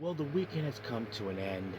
Well, the weekend has come to an end,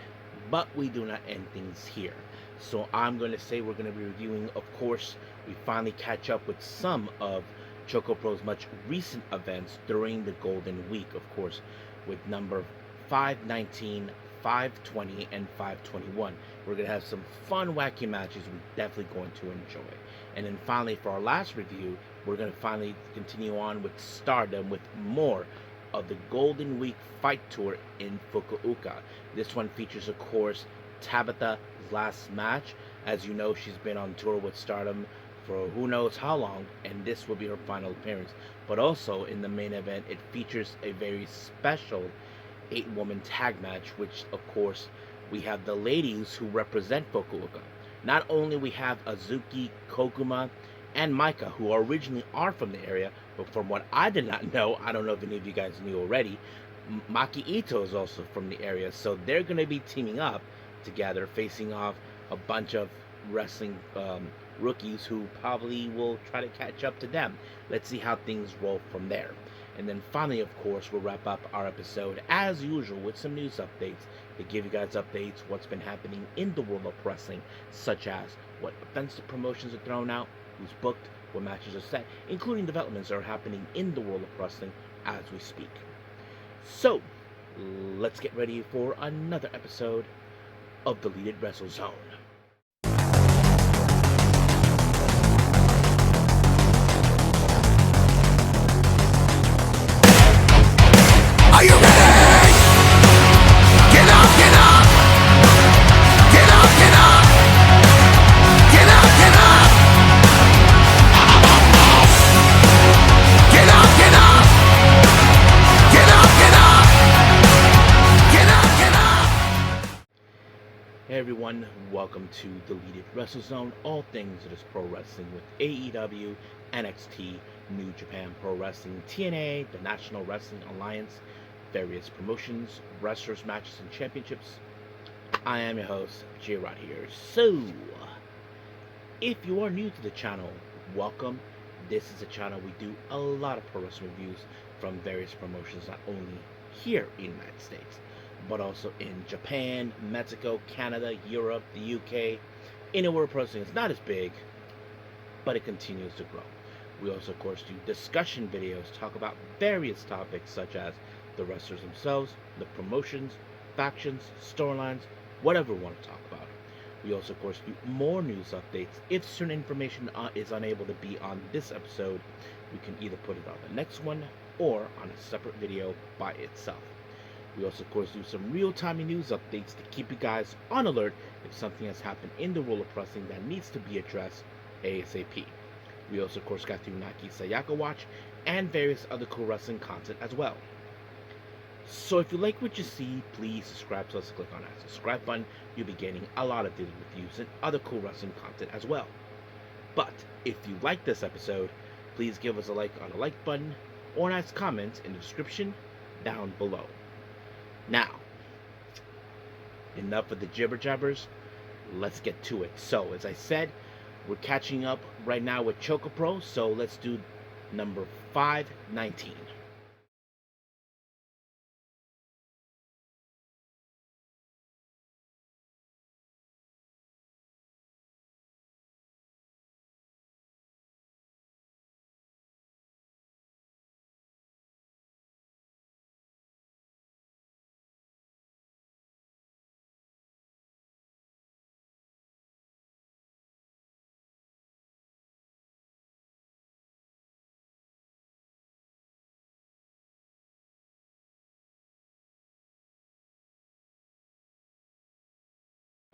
but we do not end things here. So I'm going to say we're going to be reviewing, of course, we finally catch up with some of ChocoPro's much recent events during the Golden Week, of course, with number 519, 520, and 521. We're going to have some fun, wacky matches we're definitely going to enjoy. And then finally, for our last review, we're going to finally continue on with Stardom with more of the Golden Week Fight Tour in Fukuoka. This one features, of course, Tabitha's last match. As you know, she's been on tour with Stardom for who knows how long, and this will be her final appearance. But also in the main event, it features a very special 8-woman tag match, which, of course, we have the ladies who represent Fukuoka. Not only we have Azuki, Kokuma, and Micah, who originally are from the area, but from what I did not know, I don't know if any of you guys knew already, Maki Ito is also from the area, so they're going to be teaming up together, facing off a bunch of wrestling rookies who probably will try to catch up to them. Let's see how things roll from there. And then finally, of course, we'll wrap up our episode as usual with some news updates to give you guys updates what's been happening in the world of wrestling, such as what events the promotions are thrown out, who's booked, what matches are set, including developments that are happening in the world of wrestling as we speak. So, let's get ready for another episode of Deleted Wrestle Zone. Are you ready? Get up, get up! Get up, get up! Get up, get up! Get up, get up! Get up, get up! Get up, get up! Hey everyone, welcome to Deleted Wrestle Zone, all things that is pro wrestling with AEW, NXT, New Japan Pro Wrestling, TNA, the National Wrestling Alliance, various promotions, wrestlers, matches, and championships. I am your host, J-Rod here. So, if you are new to the channel, welcome. This is a channel we do a lot of pro wrestling reviews from various promotions, not only here in the United States, but also in Japan, Mexico, Canada, Europe, the UK, anywhere pro wrestling is not as big, but it continues to grow. We also, of course, do discussion videos, talk about various topics such as the wrestlers themselves, the promotions, factions, storylines, whatever we want to talk about. We also, of course, do more news updates. If certain information is unable to be on this episode, we can either put it on the next one or on a separate video by itself. We also, of course, do some real-time news updates to keep you guys on alert if something has happened in the world of wrestling that needs to be addressed ASAP. We also, of course, got the Nike Sayaka watch and various other cool wrestling content as well. So if you like what you see, please subscribe to us. Click on that subscribe button. You'll be getting a lot of daily reviews and other cool wrestling content as well. But if you like this episode, please give us a like on the like button or nice comments in the description down below. Now, enough of the jibber jabbers. Let's get to it. So, as I said, we're catching up right now with ChocoPro. So let's do number 519.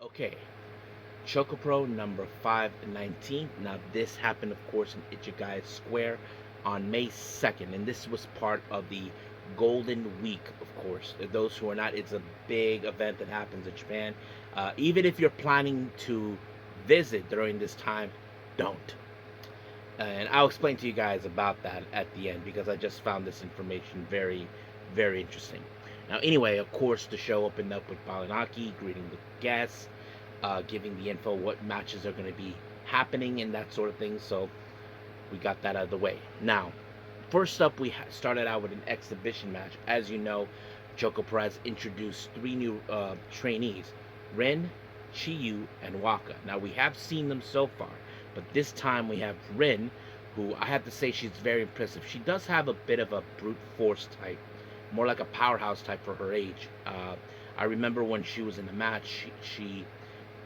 Okay, ChocoPro number 519. Now this happened, of course, in Ichigai Square on May 2nd, and this was part of the Golden Week, of course. Those who are not, it's a big event that happens in Japan. Even if you're planning to visit during this time, don't. And I'll explain to you guys about that at the end because I just found this information very, very interesting. Now, anyway, of course, the show opened up with Balanaki greeting the guests, giving the info what matches are going to be happening and that sort of thing. So we got that out of the way. Now, first up, we started out with an exhibition match. As you know, ChocoPro has introduced three new trainees: Rin, Chiyu, and Waka. Now we have seen them so far, but this time we have Rin, who I have to say she's very impressive. She does have a bit of a brute force type, more like a powerhouse type for her age. I remember when she was in the match, she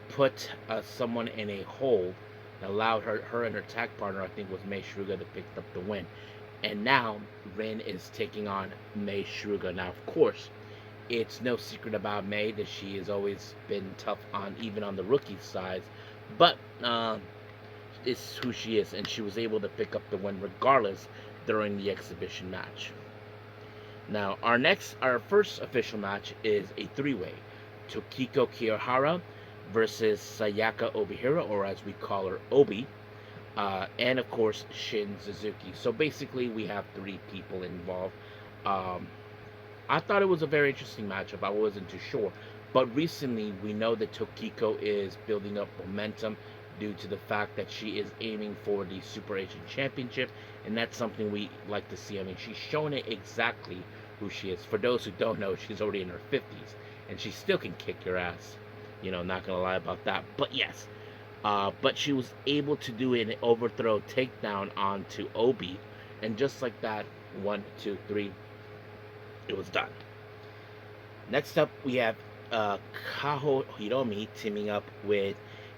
put someone in a hold and allowed her and her tag partner, I think was Mei Shruga, to pick up the win. And now Rin is taking on Mei Shruga. Now, of course, it's no secret about Mei that she has always been tough on, even on the rookie side. But it's who she is, and she was able to pick up the win regardless during the exhibition match. Now, our first official match is a three-way: Tokiko Kiyohara versus Sayaka Obihira, or as we call her, Obi, and of course Shin Suzuki. So basically, we have three people involved. Um, I thought it was a very interesting matchup. I wasn't too sure, but recently we know that Tokiko is building up momentum due to the fact that she is aiming for the Super Asian Championship, and that's something we like to see. I mean, she's shown it exactly who she is. For those who don't know, she's already in her 50s, and she still can kick your ass. You know, not gonna lie about that. But yes, but she was able to do an overthrow takedown onto Obi, and just like that, 1, 2, 3, it was done. Next up, we have Kaho Hiromi teaming up with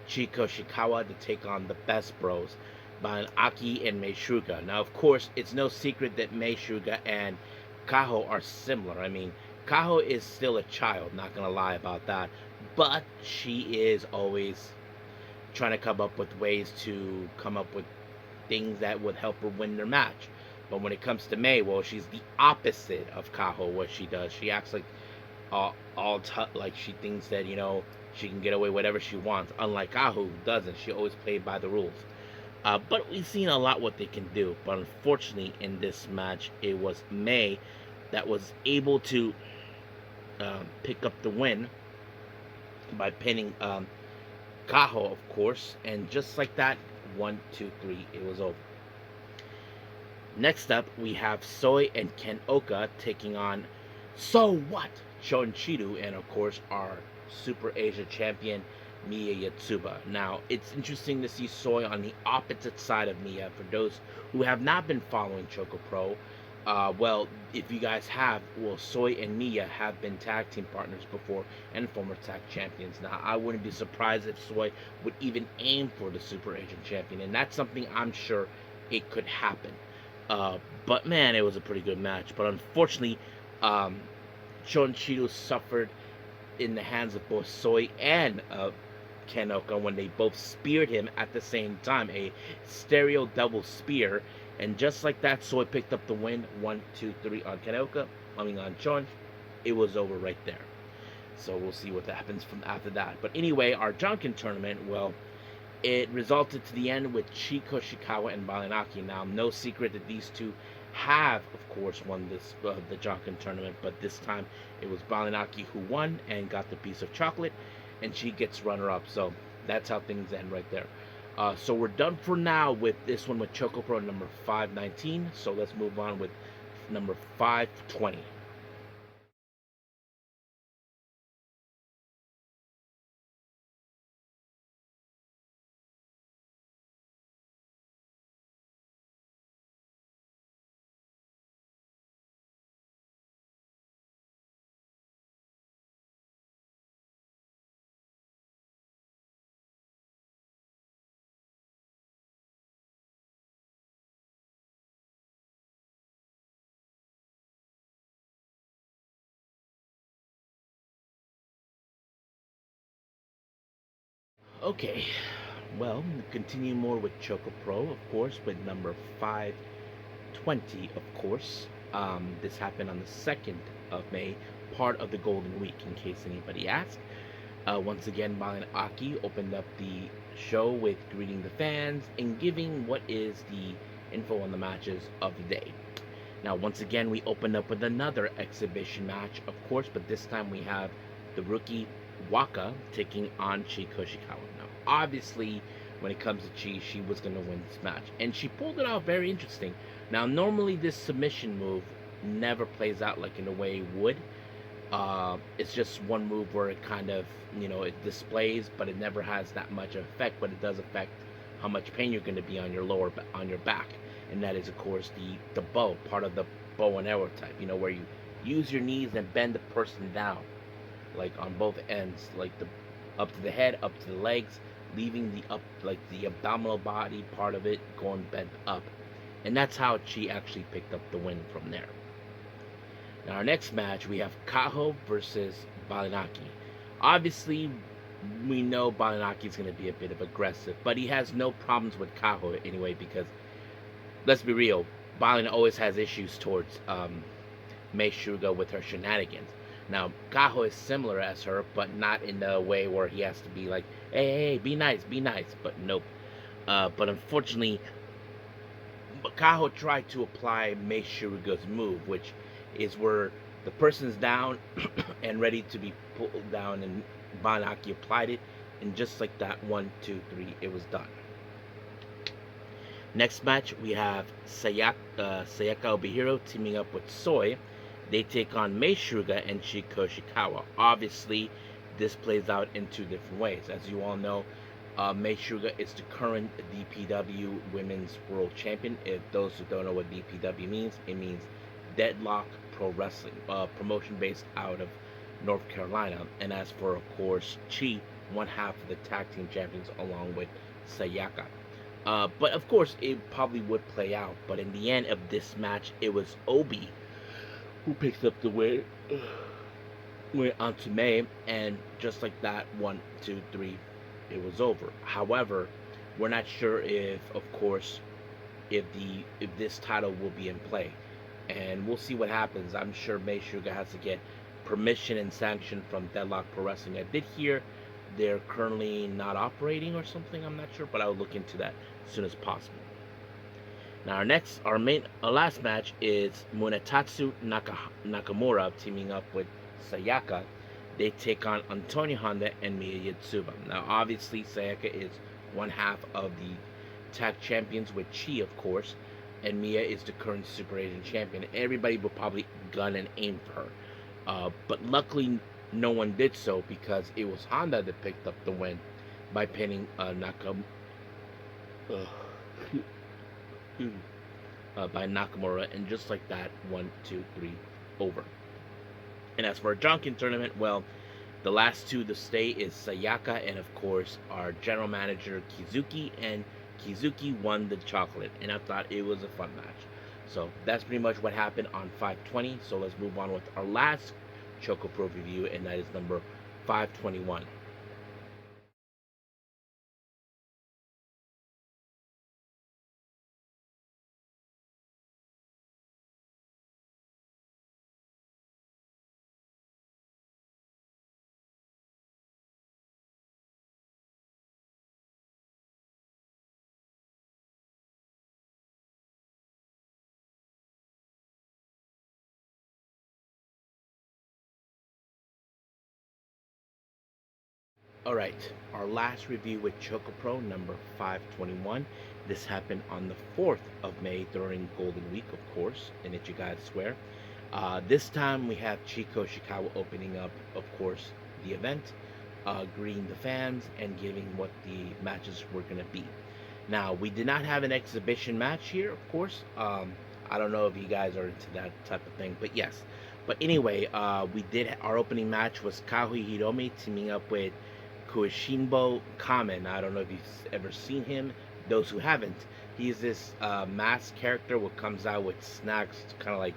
Chiko Shikawa to take on the Best Bros by Aki and Mei Shruga. Now, of course, it's no secret that Mei Shruga and Kaho are similar. I mean, Kaho is still a child, not gonna lie about that, but she is always trying to come up with ways to come up with things that would help her win their match. But when it comes to Mei, well, she's the opposite of Kaho. What she does, she acts like like she thinks that she can get away whatever she wants. Unlike Kaho, who doesn't. She always played by the rules. But we've seen a lot what they can do. But unfortunately, in this match, it was Mei that was able to pick up the win by pinning Kaho, of course. And just like that, 1, 2, 3, it was over. Next up, we have Soy and Ken Oka taking on So What? Shon Chidu, and of course our Super Asia champion Miya Yatsuba. Now, it's interesting to see Soy on the opposite side of Miya. For those who have not been following ChocoPro, well, if you guys have, well, Soy and Miya have been tag team partners before and former tag champions. Now, I wouldn't be surprised if Soy would even aim for the Super Asian champion, and that's something I'm sure it could happen. But man, it was a pretty good match. But unfortunately, Shon Chidu suffered in the hands of both Soy and Ken Oka when they both speared him at the same time, a stereo double spear. And just like that, Soy picked up the win, 1, 2, 3 on Ken Oka. On Shon. It was over right there. So we'll see what happens from after that. But anyway, our Jonkin tournament, well, it resulted to the end with Chiko Shikawa and Balinaki. Now, no secret that these two have, of course, won this the Jonkin tournament, but this time it was Balinaki who won and got the piece of chocolate, and she gets runner-up. So that's how things end right there. So we're done for now with this one with ChocoPro number 519. So let's move on with number 520. Okay, well, continue more with ChocoPro, of course, with number 520, of course. This happened on the 2nd of May, part of the Golden Week, in case anybody asked. Once again, Malin Aki opened up the show with greeting the fans and giving what is the info on the matches of the day. Now, once again, we opened up with another exhibition match, of course, but this time we have the rookie Waka taking on Chiko Shikawa. Now, obviously, when it comes to Chi, she was going to win this match, and she pulled it out very interesting. Now, normally this submission move never plays out like in a way it would, It's just one move where it kind of, it displays, but it never has that much effect. But it does affect how much pain you're going to be on on your back, and that is, of course, the bow, part of the bow and arrow type. Where you use your knees and bend the person down, like on both ends, like the up to the head, up to the legs, leaving the abdominal body part of it going bent up, and that's how she actually picked up the win from there. Now, our next match, we have Kaho versus Balinaki. Obviously, we know Balinaki is going to be a bit of aggressive, but he has no problems with Kaho anyway, because let's be real, Balin always has issues towards Mei Suga with her shenanigans. Now, Kaho is similar as her, but not in the way where he has to be like, hey, be nice, be nice. But nope. But unfortunately, Kaho tried to apply Mei Suga's move, which is where the person's down and ready to be pulled down, and Banaki applied it, and just like that, 1, 2, 3, it was done. Next match, we have Sayaka Obihiro teaming up with Soy. They take on Mei Suga and Chiko Shikawa. Obviously, this plays out in two different ways. As you all know, Mei Suga is the current DPW Women's World Champion. If those who don't know what DPW means, it means Deadlock Pro Wrestling, promotion based out of North Carolina. And as for, of course, Chi, one half of the tag team champions, along with Sayaka. But of course, it probably would play out. But in the end of this match, it was Obi who picked up the win. Went onto May, and just like that, 1, 2, 3, it was over. However, we're not sure if, of course, if this title will be in play, and we'll see what happens. I'm sure Mei Suga has to get permission and sanction from Deadlock Pro Wrestling. I did hear they're currently not operating or something. I'm not sure, but I'll look into that as soon as possible. Now, our last match is Munetatsu Nakamura teaming up with Sayaka. They take on Antonio Honda and Miya Yatsuba. Now, obviously, Sayaka is one half of the tag champions with Chi, of course, and Miya is the current Super Asian champion. Everybody will probably gun and aim for her. But luckily, no one did so, because it was Honda that picked up the win by pinning by Nakamura, and just like that, 1, 2, 3, over. And as for a Junkin tournament, well, the last two to stay is Sayaka and, of course, our general manager Kizuki, and Kizuki won the chocolate, and I thought it was a fun match. So that's pretty much what happened on 520. So let's move on with our last ChocoPro review, and that is number 521. Alright, our last review with ChocoPro, number 521. This happened on the 4th of May during Golden Week, of course, and it you guys swear. This time we have Chiko Shikawa opening up, of course, the event, greeting the fans, and giving what the matches were going to be. Now, we did not have an exhibition match here, of course. I don't know if you guys are into that type of thing, but yes. But anyway, our opening match was Kahui Hiromi teaming up with Kuishinbo Kamen. I don't know if you've ever seen him. Those who haven't, he's this masked character what comes out with snacks, kind of like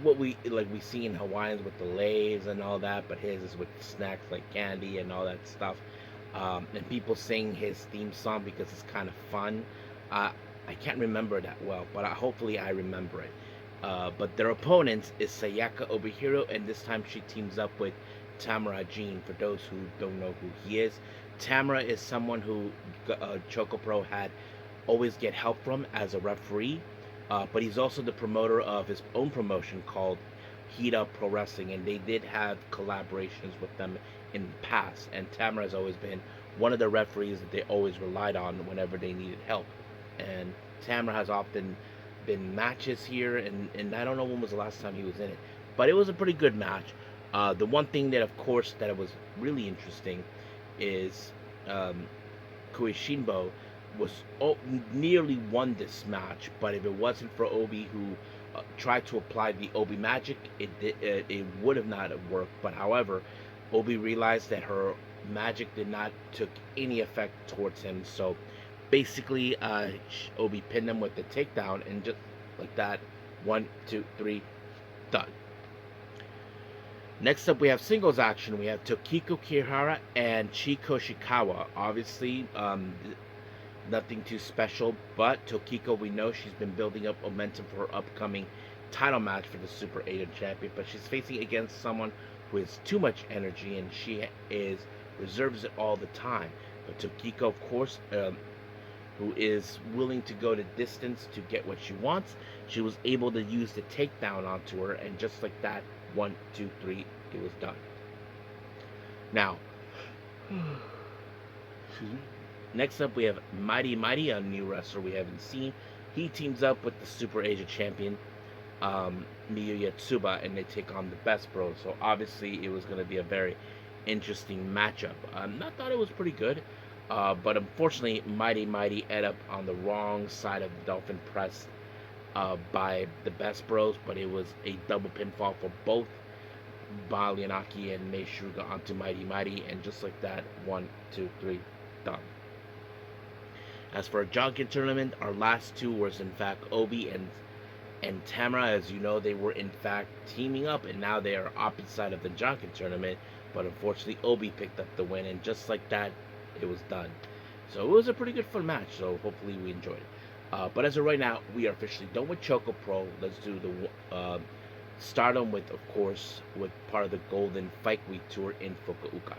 what we see in Hawaiians with the Lays and all that, but his is with snacks like candy and all that stuff. And people sing his theme song because it's kind of fun. I can't remember that well, but hopefully I remember it. But their opponent is Sayaka Obihiro, and this time she teams up with Tamara Jean. For those who don't know who he is, Tamara is someone who ChocoPro had always get help from as a referee, but he's also the promoter of his own promotion called Heat Up Pro Wrestling, and they did have collaborations with them in the past, and Tamara has always been one of the referees that they always relied on whenever they needed help. And Tamara has often been matches here, and I don't know when was the last time he was in it, but it was a pretty good match. The one thing that, of course, that was really interesting is um, Koishinbo was nearly won this match, but if it wasn't for Obi, who tried to apply the Obi magic, it would have not have worked. But however, Obi realized that her magic did not took any effect towards him, so basically, Obi pinned him with the takedown, and just like that, 1, 2, 3, done. Next up, we have singles action. We have Tokiko Kihara and Chiko Shikawa. Obviously, nothing too special, but Tokiko, we know she's been building up momentum for her upcoming title match for the Super 8 champion, but she's facing against someone who has too much energy, and she is reserves it all the time. But Tokiko, of course, who is willing to go the distance to get what she wants, she was able to use the takedown onto her, and just like that, 1, 2, 3, it was done. Now, next up, we have Mighty Mighty, a new wrestler we haven't seen. He teams up with the Super Asia champion, Miyu Yatsuba, and they take on the Best Bros. So obviously, it was going to be a very interesting matchup. I thought it was pretty good, but unfortunately, Mighty Mighty ended up on the wrong side of the Dolphin Press by the Best Bros, but it was a double pinfall for both Balianaki and Meishuga onto Mighty Mighty, and just like that, 1, 2, 3, done. As for a Junkin tournament, our last two was in fact Obi and Tamara. As you know, they were in fact teaming up, and now they are opposite side of the Junkin tournament. But unfortunately, Obi picked up the win, and just like that, it was done. So it was a pretty good fun match. So hopefully we enjoyed it. But as of right now, we are officially done with ChocoPro. Let's do the Stardom with, of course, with part of the Golden Fight Week tour in Fukuoka.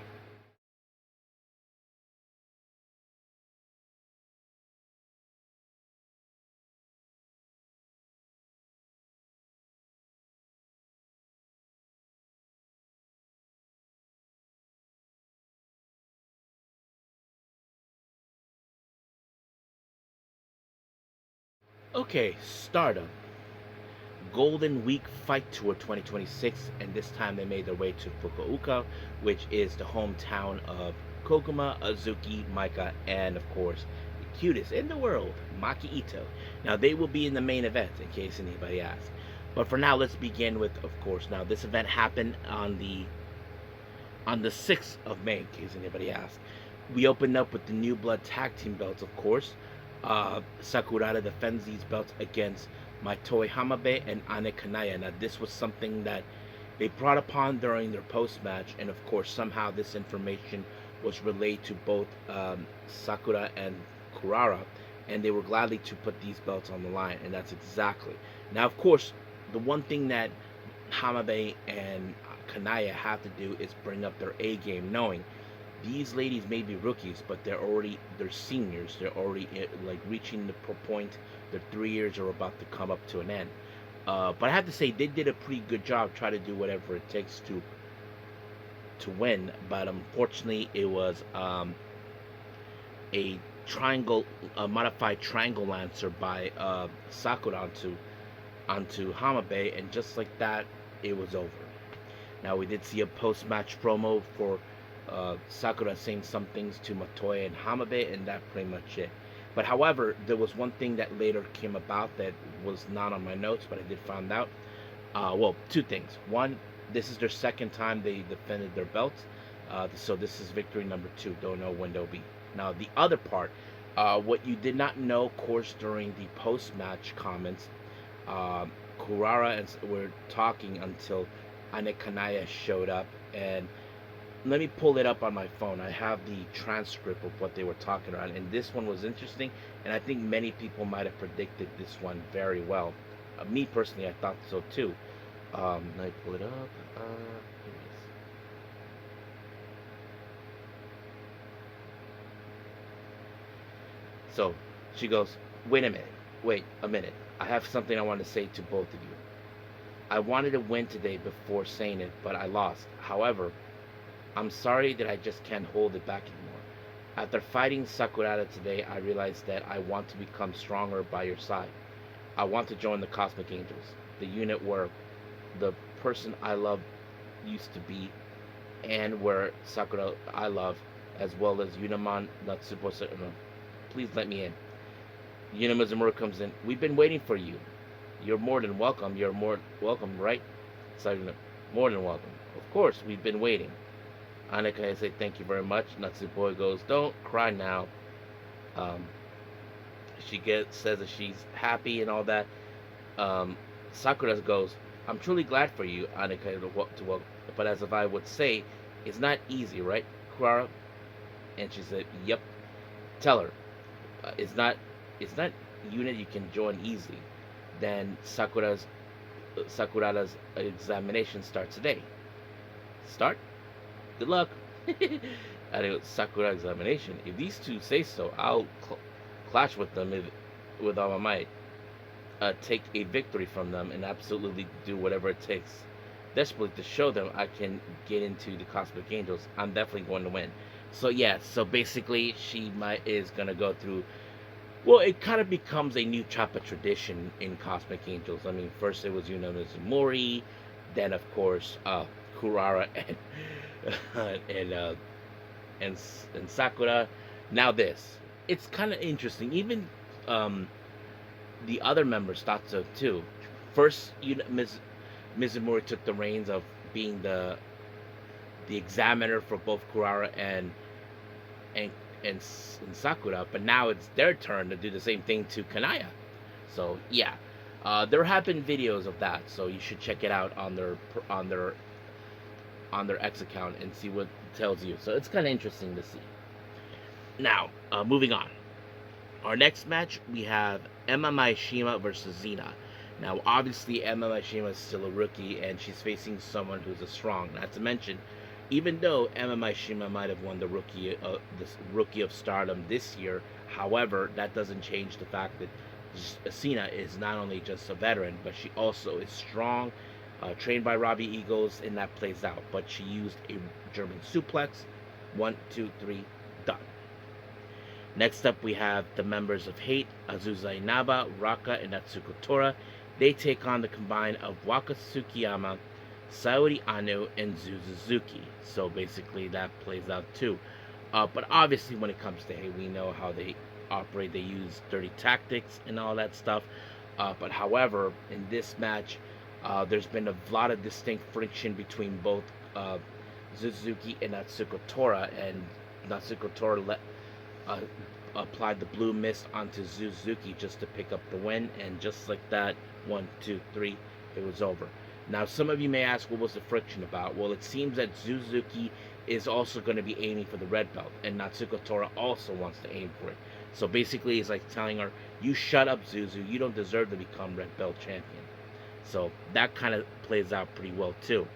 Okay, Stardom. Golden Week Fight Tour 2026, and this time they made their way to Fukuoka, which is the hometown of Koguma, Azuki, Maika, and of course, the cutest in the world, Maki Ito. Now, they will be in the main event, in case anybody asks. But for now, let's begin with, of course, now this event happened on the 6th of May, in case anybody asks. We opened up with the New Blood Tag Team belts, of course. Sakurada defends these belts against Maitoi Hamabe and Ane Kanaya. Now, this was something that they brought upon during their post-match, and of course, somehow this information was relayed to both Sakura and Kurara, and they were gladly to put these belts on the line, and that's exactly. Now, of course, the one thing that Hamabe and Kanaya have to do is bring up their A game, knowing these ladies may be rookies, but they're seniors. They're already like reaching the point. Their 3 years are about to come up to an end. But I have to say they did a pretty good job trying to do whatever it takes to win. But unfortunately, it was a modified triangle lancer by Sakura onto Hamabe, and just like that, it was over. Now, we did see a post-match promo for Sakura saying some things to Matoya and Hamabe, and that pretty much it. But however, there was one thing that later came about that was not on my notes, but I did find out. Well, two things. One, this is their second time they defended their belts, so this is victory number 2. Don't know when they'll be. Now, the other part, what you did not know, of course, during the post-match comments, Kurara and were talking until Ane Kanaya showed up, and let me pull it up on my phone. I have the transcript of what they were talking about, and this one was interesting, and I think many people might have predicted this one very well. Me personally, I thought so too. Let me pull it up. Here it is. So she goes, wait a minute. I have something I want to say to both of you. I wanted to win today before saying it, but I lost. However, I'm sorry that I just can't hold it back anymore. After fighting Sakurada today, I realized that I want to become stronger by your side. I want to join the Cosmic Angels, the unit where the person I love used to be, and where Sakura I love, as well as Yunaman Natsupo said, no, please let me in. Yuna Mizumura comes in. We've been waiting for you. You're more than welcome. You're more welcome, right? Sakura, more than welcome. Of course, we've been waiting. Aneka say thank you very much. Natsupo goes, don't cry now. Um, says that she's happy and all that. Um, Sakura goes, I'm truly glad for you, Aneka, but as if I would say, it's not easy, right, Kurara? And she said, yep. Tell her, it's not unit you can join easily. Then Sakurada's examination starts today. Start? Good luck. And it was Sakura examination. If these two say so, I'll clash with them with all my might. Take a victory from them and absolutely do whatever it takes. Desperately to show them I can get into the Cosmic Angels. I'm definitely going to win. So yeah, so basically is gonna go through. Well, it kind of becomes a new type of tradition in Cosmic Angels. I mean, first it was Yuna Mizumori, then of course Kurara and uh, and Sakura. Now this, it's kind of interesting. Even the other members thought so too. First, Mizumori took the reins of being the examiner for both Kurara and and Sakura, but now it's their turn to do the same thing to Kanaya. So yeah, there have been videos of that, so you should check it out on their X account and see what it tells you. So it's kind of interesting to see. Now, moving on. Our next match, we have Emma Maishima versus Xena. Now, obviously, Emma Maishima is still a rookie, and she's facing someone who's a strong. Not to mention, even though Emma Maishima might have won the rookie of Stardom this year, however, that doesn't change the fact that Xena is not only just a veteran, but she also is strong, trained by Robbie Eagles, and that plays out. But she used a German suplex. 1, 2, 3, done. Next up, we have the members of Hate, Azusa Inaba, Raka, and Natsuko Tora. They take on the combine of Waka Tsukiyama, Saori Anu, and Suzuki. So basically, that plays out too. But obviously, when it comes to Hate, we know how they operate. They use dirty tactics and all that stuff. But however, in this match, there's been a lot of distinct friction between both Suzuki and Natsuko Tora, and Natsuko Tora applied the blue mist onto Suzuki just to pick up the win, and just like that, 1, 2, 3, it was over. Now, some of you may ask, what was the friction about? Well, it seems that Suzuki is also going to be aiming for the red belt, and Natsuko Tora also wants to aim for it. So basically, it's like telling her, you shut up, Zuzu, you don't deserve to become red belt champion. So that kind of plays out pretty well too.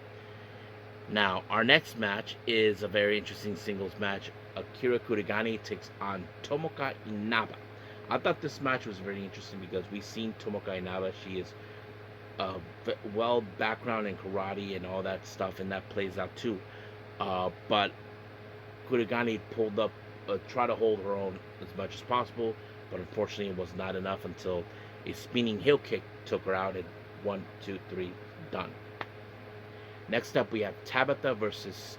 Now, our next match is a very interesting singles match. Akira Kurigani takes on Tomoka Inaba. I thought this match was very interesting because we've seen Tomoka Inaba. She is well background in karate and all that stuff, and that plays out too. But Kurigani pulled up, tried to hold her own as much as possible, but unfortunately it was not enough until a spinning heel kick took her out, and 1, 2, 3, done. Next up, we have Tabitha versus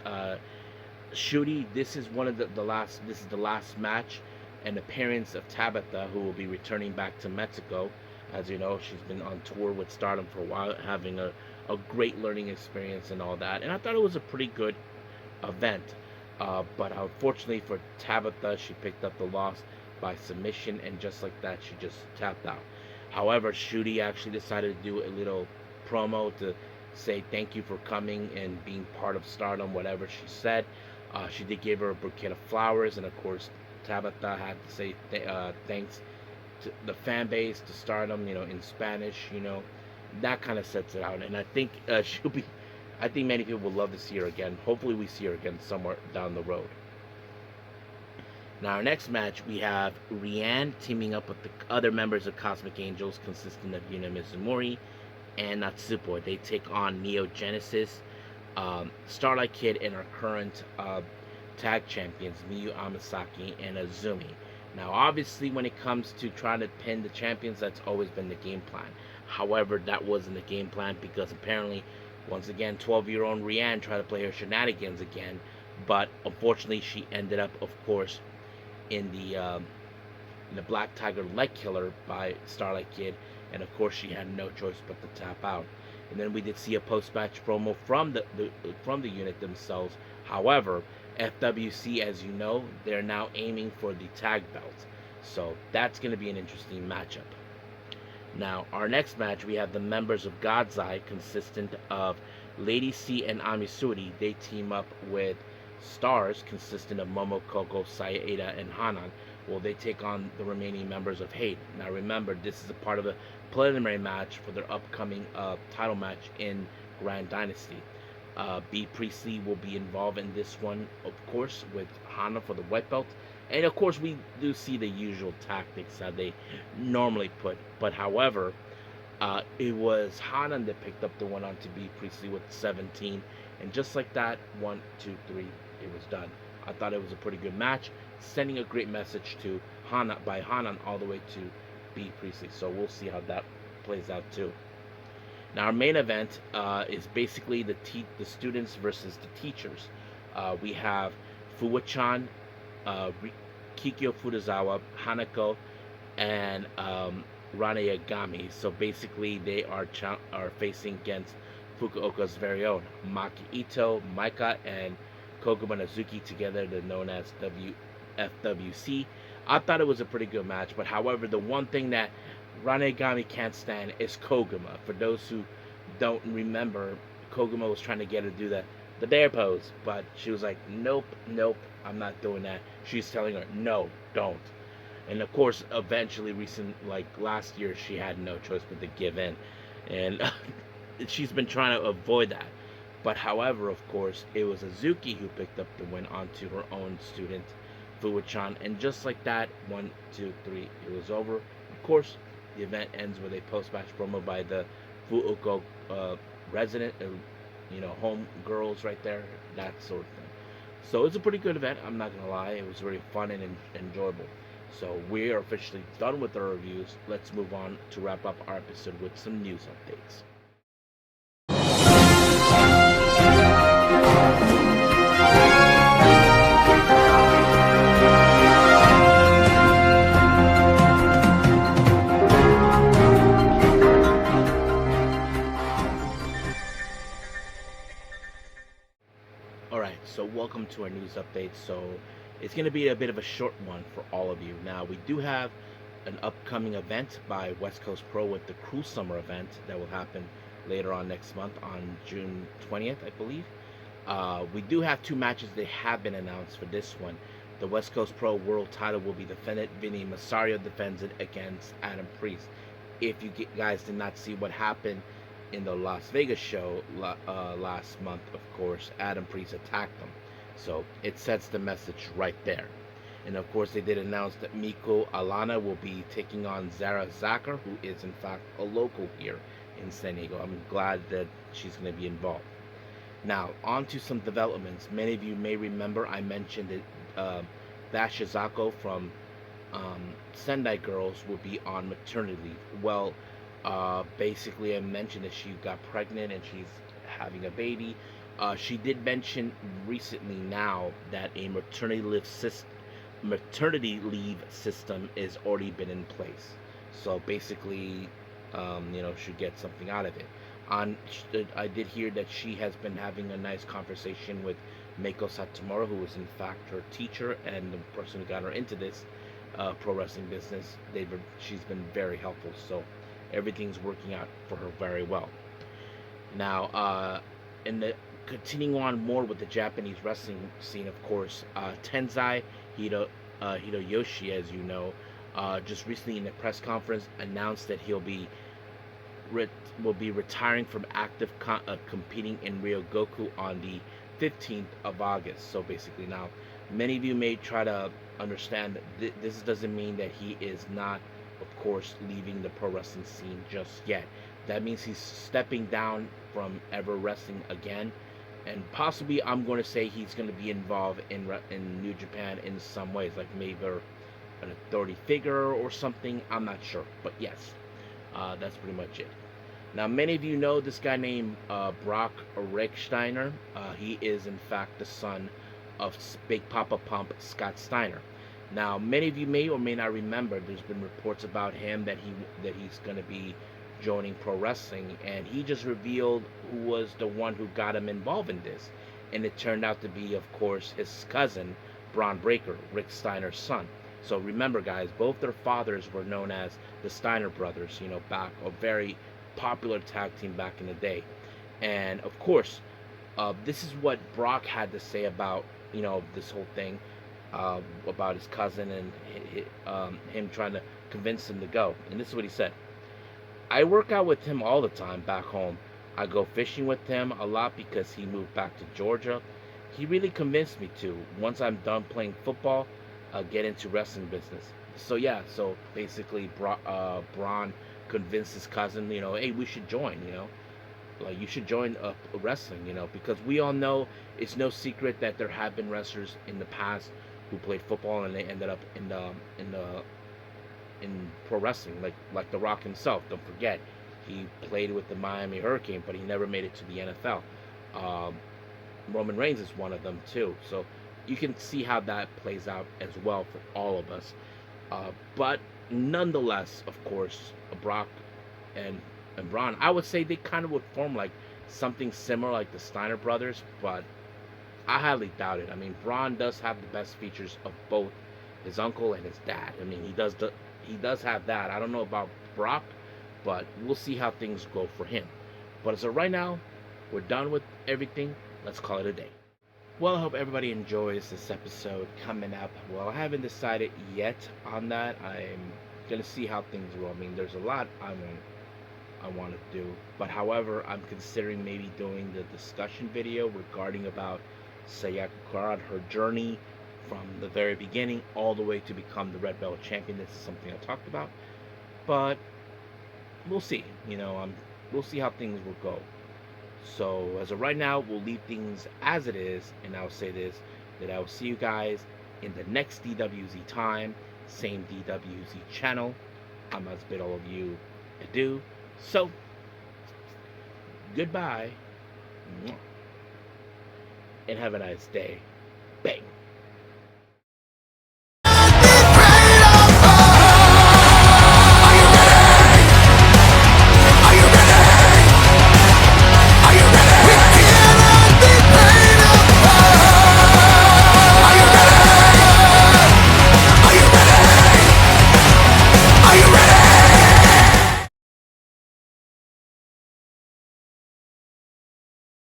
Shuri. This is the last match and appearance of Tabitha, who will be returning back to Mexico. As you know, she's been on tour with Stardom for a while, having a great learning experience and all that. And I thought it was a pretty good event. But unfortunately for Tabitha, she picked up the loss by submission, and just like that, she just tapped out. However, Shuri actually decided to do a little promo to say thank you for coming and being part of Stardom, whatever she said. She did give her a bouquet of flowers, and of course, Tabitha had to say thanks to the fan base, to Stardom, in Spanish, that kind of sets it out. And I think I think many people would love to see her again. Hopefully we see her again somewhere down the road. Now, our next match, we have Rianne teaming up with the other members of Cosmic Angels, consisting of Yuna Mizumori and Natsupo. They take on Neo Genesis, Starlight Kid, and our current tag champions, Miyu Amasaki and Azumi. Now, obviously, when it comes to trying to pin the champions, that's always been the game plan. However, that wasn't the game plan because apparently Once again, 12-year-old Rianne tried to play her shenanigans again, but unfortunately she ended up, of course, in the Black Tiger leg killer by Starlight Kid, and of course she had no choice but to tap out. And then we did see a post-match promo from the unit themselves. However, FWC, as you know, they're now aiming for the tag belt, so that's going to be an interesting matchup. Now, our next match, we have the members of God's Eye, consistent of Lady C and Amisuri. They team up with Stars, consistent of Momokoko, Saeda, and Hanan. Well, they take on the remaining members of Hate. Now, remember, this is a part of a preliminary match for their upcoming title match in Grand Dynasty. B. Priestley will be involved in this one, of course, with Hana for the white belt. And of course, we do see the usual tactics that they normally put. But however, it was Hanan that picked up the one onto B. Priestley with 17. And just like that, 1, 2, 3, it was done. I thought it was a pretty good match, sending a great message to Hanan all the way to B. Priestley. So we'll see how that plays out too. Now, our main event is basically the students versus the teachers. We have Fuwa-chan, Kikyo Furuzawa, Hanako, and Rane Yagami. So basically, they are facing against Fukuoka's very own Maki Ito, Maika, and Koguma Nazuki together. They're known as FWC. I thought it was a pretty good match, but however, the one thing that Ranegami can't stand is Koguma. For those who don't remember, Koguma was trying to get her to do the bear pose, but she was like, nope, I'm not doing that. She's telling her, no, don't. And of course, eventually, like last year, she had no choice but to give in. And she's been trying to avoid that. But however, of course, it was Azuki who picked up the win onto her own student, Fuwa-chan. And just like that, 1, 2, 3, it was over. Of course, the event ends with a post-match promo by the Fukuoka resident, home girls right there, that sort of thing. So it's a pretty good event, I'm not going to lie. It was very fun and enjoyable. So we are officially done with our reviews. Let's move on to wrap up our episode with some news updates. Alright, so welcome to our news update. So it's going to be a bit of a short one for all of you. Now, we do have an upcoming event by West Coast Pro with the Cruel Summer event that will happen later on next month on June 20th, I believe. We do have 2 matches that have been announced for this one. The West Coast Pro World title will be defended. Vinny Masario defends it against Adam Priest. If you guys did not see what happened in the Las Vegas show last month, of course, Adam Priest attacked them. So it sets the message right there. And of course, they did announce that Miko Alana will be taking on Zara Zakar, who is in fact a local here in San Diego. I'm glad that she's going to be involved. Now, on to some developments. Many of you may remember I mentioned that DASH Chisako from Sendai Girls will be on maternity leave. Well, basically I mentioned that she got pregnant and she's having a baby. She did mention recently now that a maternity leave system is already been in place. So basically, should get something out of it. I did hear that she has been having a nice conversation with Meiko Satomura, who is in fact her teacher and the person who got her into this pro wrestling business. She's been very helpful, so everything's working out for her very well. Now, continuing on more with the Japanese wrestling scene, of course, Tenzan Hiroyoshi, as you know, just recently in a press conference announced that he'll be will be retiring from active competing in Ryogoku on the 15th of August. So basically, now many of you may try to understand that this doesn't mean that he is not, of course, leaving the pro wrestling scene just yet. That means he's stepping down from ever wrestling again, and possibly I'm going to say he's going to be involved in New Japan in some ways, like maybe an authority figure or something. I'm not sure, but yes, that's pretty much it. Now, many of you know this guy named Brock Steiner. He is, in fact, the son of Big Papa Pump Scott Steiner. Now, many of you may or may not remember. There's been reports about him that he's going to be joining pro wrestling, and he just revealed who was the one who got him involved in this, and it turned out to be, of course, his cousin, Braun Breaker, Rick Steiner's son. So remember, guys, both their fathers were known as the Steiner brothers. Back a very popular tag team back in the day. And of course, this is what Brock had to say about this whole thing, about his cousin and him trying to convince him to go. And this is what he said: I work out with him all the time back home. I go fishing with him a lot because he moved back to Georgia. He really convinced me to, once I'm done playing football, get into wrestling business. So yeah, so basically Braun convinced his cousin, hey, we should join, like you should join wrestling, because we all know it's no secret that there have been wrestlers in the past who played football and they ended up in pro wrestling, like The Rock himself. Don't forget, he played with the Miami Hurricane, but he never made it to the NFL. Roman Reigns is one of them too, so you can see how that plays out as well for all of us. But nonetheless, of course, Brock and Braun, I would say they kind of would form like something similar like the Steiner brothers, but I highly doubt it. I mean, Braun does have the best features of both his uncle and his dad. I mean, he does have that. I don't know about Brock, but we'll see how things go for him. But as of right now, we're done with everything. Let's call it a day. Well, I hope everybody enjoys this episode coming up. Well, I haven't decided yet on that. I'm gonna see how things go. I mean, there's a lot I want to do, but however, I'm considering maybe doing the discussion video regarding about Sayaka Kurara, her journey from the very beginning all the way to become the Red Belt champion. This is something I talked about, but we'll see. We'll see how things will go. So as of right now, we'll leave things as it is, and I'll say this, that I will see you guys in the next DWZ time, same DWZ channel. I must bid all of you adieu. So, goodbye, and have a nice day. Bang.